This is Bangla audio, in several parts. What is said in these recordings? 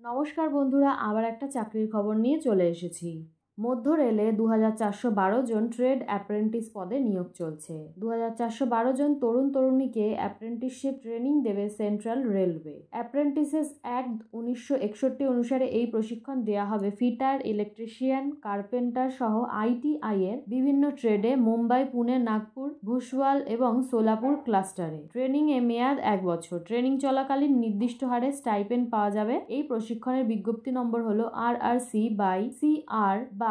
নমস্কার বন্ধুরা, আবার একটা চাকরির খবর নিয়ে চলে এসেছি। মধ্য রেলে 2412 জন ট্রেড অ্যাপ্রেন্টিস পদে নিয়োগ চলছে। 2412 জন তরুণ তরুণীকে অ্যাপ্রেন্টিসশিপ ট্রেনিং দেবে সেন্ট্রাল রেলওয়ে। অ্যাপ্রেন্টিসেস অ্যাক্ট 1961 অনুসারে এই প্রশিক্ষণ দেওয়া হবে ফিটার, ইলেকট্রিশিয়ান, কার্পেন্টার সহ ITI এর বিভিন্ন ট্রেডে মুম্বাই, পুনে, নাগপুর, ভুসওয়াল এবং সোলাপুর ক্লাস্টারে। ট্রেনিং এ মেয়াদ 1 বছর। ট্রেনিং চলাকালীন নির্দিষ্ট হারে স্টাইপেন্ড পাওয়া যাবে। এই প্রশিক্ষণের বিজ্ঞপ্তি নম্বর হলো RRC/CR/AA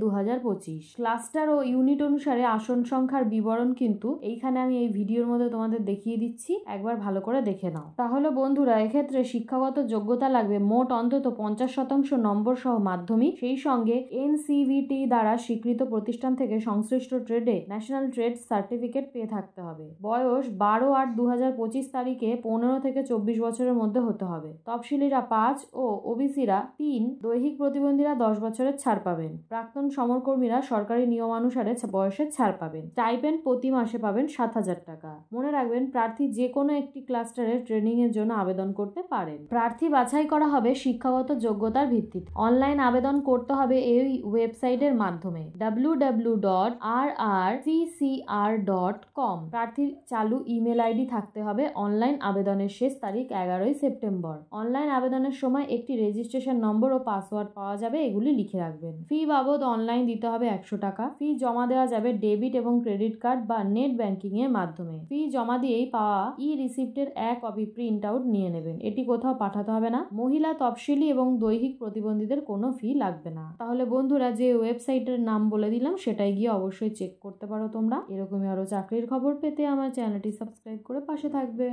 2025। ক্লাস্টার ও ইউনিট অনুসারে আসন সংখ্যার বিবরণ কিন্তু এইখানে আমি এই ভিডিওর মধ্যে তোমাদের দেখিয়ে দিচ্ছি, একবার ভালো করে দেখে নাও। তাহলে বন্ধুরা, এক্ষেত্রে শিক্ষাগত যোগ্যতা লাগবে মোট অন্তত 50% নম্বর সহ মাধ্যমিক, সেই সঙ্গে NCVT দ্বারা স্বীকৃত প্রতিষ্ঠান থেকে সংশ্লিষ্ট ট্রেডে ন্যাশনাল ট্রেড সার্টিফিকেট পেয়ে থাকতে হবে। বয়স 12/8/2025 তারিখে 15 থেকে 24 বছরের মধ্যে হতে হবে। তফসিলিরা 5 ও OBCরা 3, দৈহিক প্রতিবন্ধীরা 10 বছরের ছাড় পাবেন। প্রাক্তন সমরকর্মীরা সরকারি নিয়মানুসারে বয়সের ছাড় পাবেন। স্টাইপেন্ড প্রতি মাসে পাবেন 7,000 টাকা। মনে রাখবেন, প্রার্থী যে কোনো একটি ক্লাস্টারের ট্রেনিং এর জন্য আবেদন করতে পারেন। প্রার্থী বাছাই করা হবে শিক্ষাগত যোগ্যতার ভিত্তিতে। অনলাইন আবেদন করতে হবে এই ওয়েবসাইটের মাধ্যমে www.rrccr.com। প্রার্থীর চালু ইমেল আইডি থাকতে হবে। অনলাইন আবেদনের শেষ তারিখ 11 সেপ্টেম্বর। অনলাইন আবেদনের সময় একটি রেজিস্ট্রেশন নম্বর ও পাসওয়ার্ড পাওয়া যাবে, এগুলি লিখে রাখবেন। ফি বাবদ অনলাইন দিতে হবে 100 টাকা। ফি জমা দেওয়া যাবে ডেবিট এবং ক্রেডিট কার্ড বা নেট ব্যাংকিং এর মাধ্যমে। ফি জমা দিয়েই পাওয়া রিসিপ্টের 1 কপি প্রিন্ট আউট নিয়ে নেবেন। এটি কোথাও পাঠাতে হবে না। মহিলা, তফসিলি এবং দৈহিক প্রতিবন্ধীদের কোনো ফি লাগবে না। তাহলে বন্ধুরা, যে ওয়েবসাইটের নাম বলে দিলাম সেটাই গিয়ে অবশ্যই চেক করতে পারো তোমরা। এরকমই আরো চাকরির খবর পেতে আমার চ্যানেলটি সাবস্ক্রাইব করে পাশে থাকবে।